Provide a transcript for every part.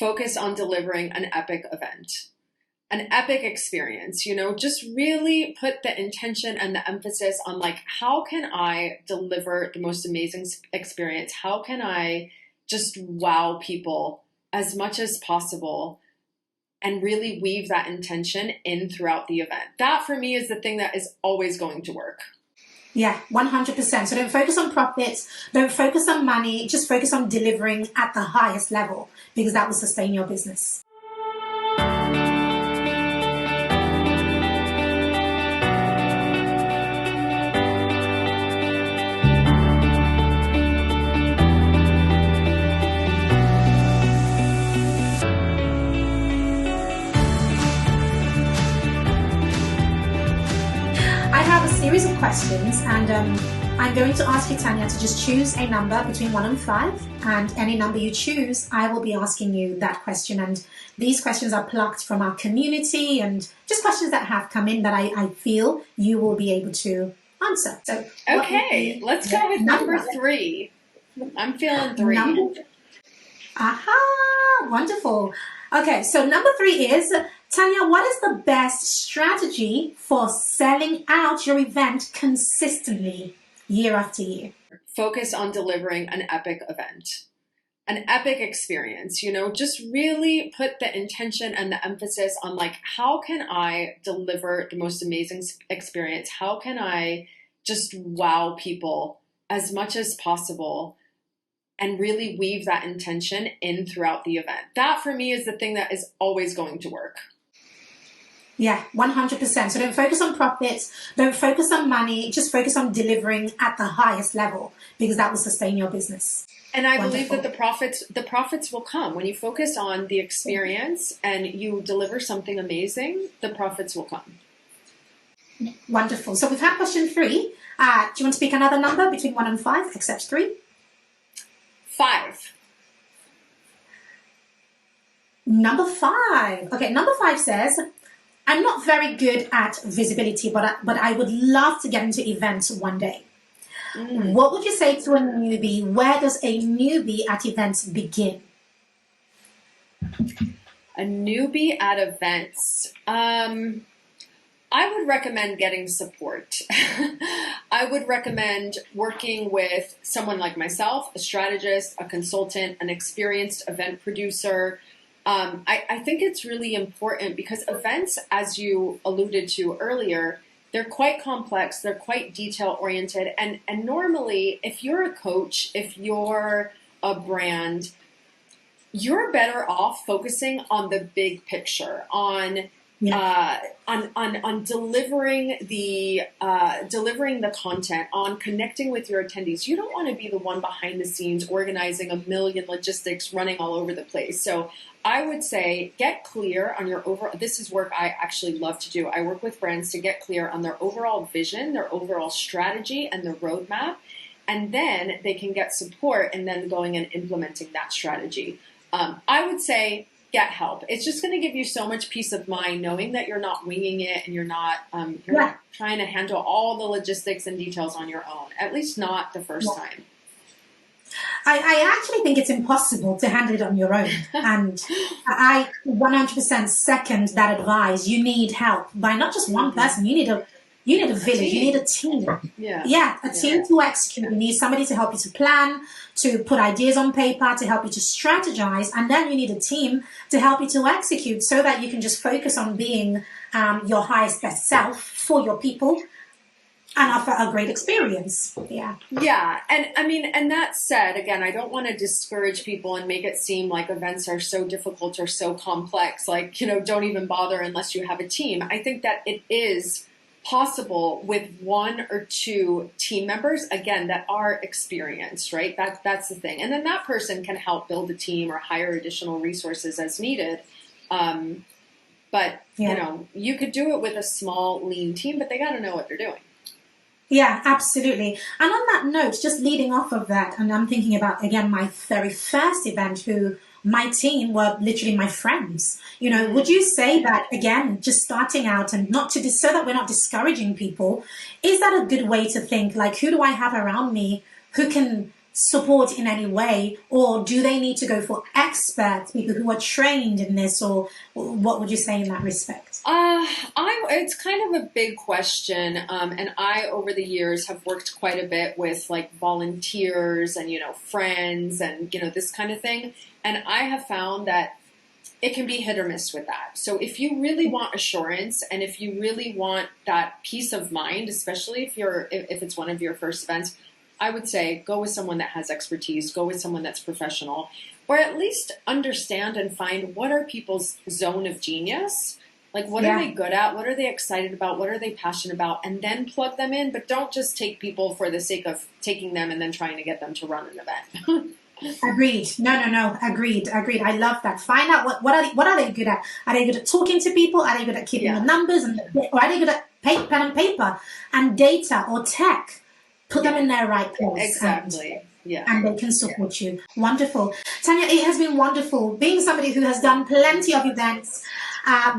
focus on delivering an epic event, an epic experience, just really put the intention and the emphasis on like, how can I deliver the most amazing experience? How can I just wow people as much as possible and really weave that intention in throughout the event? That for me is the thing that is always going to work. Yeah, 100%. So don't focus on profits, don't focus on money, just focus on delivering at the highest level, because that will sustain your business. Series of questions, and I'm going to ask you, Tanya, to just choose a number between 1 and 5, and any number you choose, I will be asking you that question. And these questions are plucked from our community and just questions that have come in that I feel you will be able to answer. So, okay, let's go with number 3. I'm feeling 3. Aha, wonderful. Okay, so number 3 is, Tanya, what is the best strategy for selling out your event consistently year after year? Focus on delivering an epic event, an epic experience, just really put the intention and the emphasis on like, how can I deliver the most amazing experience? How can I just wow people as much as possible and really weave that intention in throughout the event? That for me is the thing that is always going to work. Yeah, 100%. So don't focus on profits, don't focus on money, just focus on delivering at the highest level, because that will sustain your business. And I believe that the profits will come. When you focus on the experience and you deliver something amazing, the profits will come. Wonderful. So we've had question 3. Do you want to pick another number between 1 and 5, except 3? 5. Number 5. Okay, number 5 says, I'm not very good at visibility, but I would love to get into events one day. What would you say to a newbie? Where does a newbie at events begin? A newbie at events. I would recommend getting support. I would recommend working with someone like myself, a strategist, a consultant, an experienced event producer. I think it's really important because events, as you alluded to earlier, they're quite complex, they're quite detail-oriented, and normally, if you're a coach, if you're a brand, you're better off focusing on the big picture, on delivering the content, on connecting with your attendees. You don't want to be the one behind the scenes organizing a million logistics running all over the place. So I would say get clear on your overall. This is work I actually love to do. I work with brands to get clear on their overall vision, their overall strategy, and the roadmap, and then they can get support and then going and implementing that strategy. I would say get help. It's just going to give you so much peace of mind knowing that you're not winging it and you're not trying to handle all the logistics and details on your own, at least not the first time. I actually think it's impossible to handle it on your own. And I 100% second that advice. You need help by not just one person. You need a village. You need a team. A team to execute. You need somebody to help you to plan, to put ideas on paper, to help you to strategize. And then you need a team to help you to execute so that you can just focus on being your highest best self for your people and offer a great experience. Yeah. And I mean, and that said, again, I don't want to discourage people and make it seem like events are so difficult or so complex, like, don't even bother unless you have a team. I think that it is possible with 1 or 2 team members, again, that are experienced, right? That's the thing. And then that person can help build a team or hire additional resources as needed. But, you could do it with a small, lean team, but they got to know what they're doing. Yeah, absolutely. And on that note, just leading off of that, and I'm thinking about, again, my very first event, my team were literally my friends. Would you say that, again, just starting out and so that we're not discouraging people, is that a good way to think? Like, who do I have around me who can support in any way, or do they need to go for experts, people who are trained in this, or what would you say in that respect? It's kind of a big question, and I over the years have worked quite a bit with like volunteers and friends and this kind of thing, and I have found that it can be hit or miss with that. So if you really want assurance and if you really want that peace of mind, especially if it's one of your first events, I would say go with someone that has expertise, go with someone that's professional, or at least understand and find what are people's zone of genius. Like, what are they good at? What are they excited about? What are they passionate about? And then plug them in, but don't just take people for the sake of taking them and then trying to get them to run an event. Agreed. No. Agreed. I love that. Find out what are they good at? Are they good at talking to people? Are they good at keeping the numbers? Or are they good at pen and paper and data or tech? Put them in their right place. Exactly. And they can support you. Wonderful. Tanya, it has been wonderful being somebody who has done plenty of events,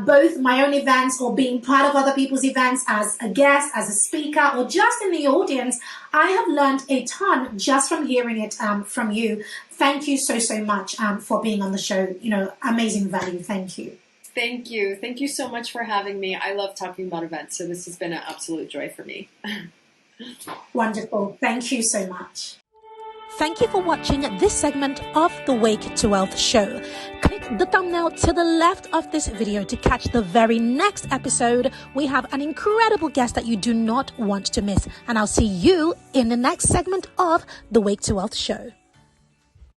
both my own events or being part of other people's events as a guest, as a speaker, or just in the audience. I have learned a ton just from hearing it from you. Thank you so much for being on the show. Amazing value. Thank you. Thank you. Thank you so much for having me. I love talking about events, so this has been an absolute joy for me. Wonderful. Thank you so much. Thank you for watching this segment of the Wake to Wealth show. Click the thumbnail to the left of this video to catch the very next episode. We have an incredible guest that you do not want to miss. And I'll see you in the next segment of the Wake to Wealth show.